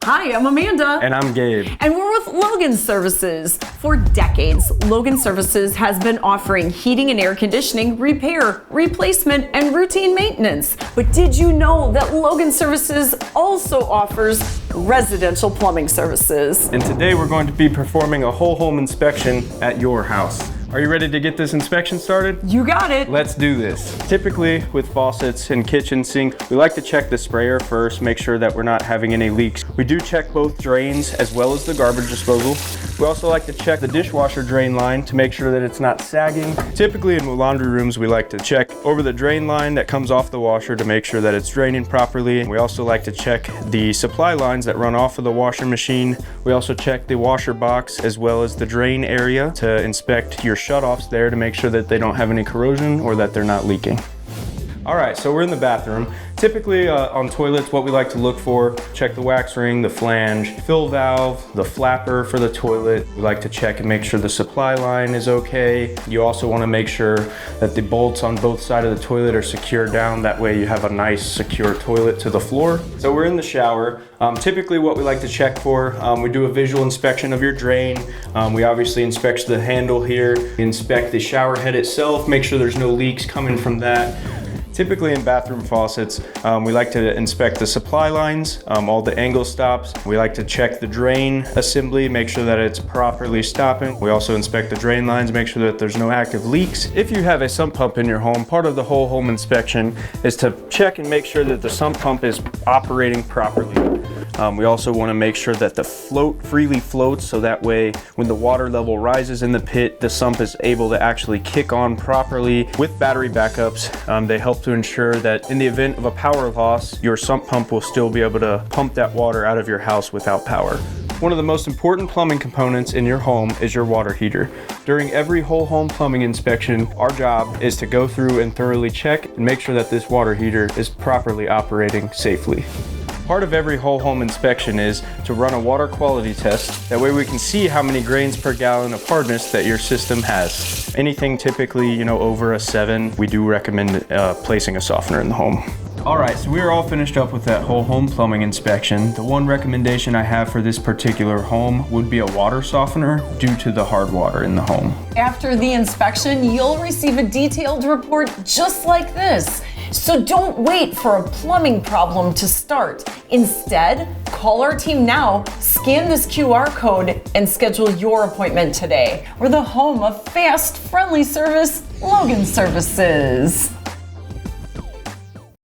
Hi, I'm Amanda. And I'm Gabe. And we're with Logan Services. For decades, Logan Services has been offering heating and air conditioning, repair, replacement, and routine maintenance. But did you know that Logan Services also offers residential plumbing services? And today we're going to be performing a whole home inspection at your house. Are you ready to get this inspection started? You got it. Let's do this. Typically with faucets and kitchen sink, we like to check the sprayer first, make sure that we're not having any leaks. We do check both drains as well as the garbage disposal. We also like to check the dishwasher drain line to make sure that it's not sagging. Typically in laundry rooms, we like to check over the drain line that comes off the washer to make sure that it's draining properly. We also like to check the supply lines that run off of the washer machine. We also check the washer box as well as the drain area to inspect your shutoffs there to make sure that they don't have any corrosion or that they're not leaking. All right, so we're in the bathroom. Typically on toilets, what we like to look for, check the wax ring, the flange, fill valve, the flapper for the toilet. We like to check and make sure the supply line is okay. You also want to make sure that the bolts on both sides of the toilet are secured down. That way you have a nice secure toilet to the floor. So we're in the shower. Typically what we like to check for, we do a visual inspection of your drain. We obviously inspect the handle here, inspect the shower head itself, make sure there's no leaks coming from that. Typically in bathroom faucets, we like to inspect the supply lines, all the angle stops. We like to check the drain assembly, make sure that it's properly stopping. We also inspect the drain lines, make sure that there's no active leaks. If you have a sump pump in your home, part of the whole home inspection is to check and make sure that the sump pump is operating properly. We also want to make sure that the float freely floats, so that way when the water level rises in the pit, the sump is able to actually kick on properly. With battery backups, they help to ensure that in the event of a power loss, your sump pump will still be able to pump that water out of your house without power. One of the most important plumbing components in your home is your water heater. During every whole home plumbing inspection, our job is to go through and thoroughly check and make sure that this water heater is properly operating safely. Part of every whole home inspection is to run a water quality test. That way we can see how many grains per gallon of hardness that your system has. Anything typically, over a 7, we do recommend placing a softener in the home. All right, so we are all finished up with that whole home plumbing inspection. The one recommendation I have for this particular home would be a water softener due to the hard water in the home. After the inspection, you'll receive a detailed report just like this. So don't wait for a plumbing problem to start. Instead, call our team now, scan this QR code, and schedule your appointment today. We're the home of fast, friendly service, Logan Services.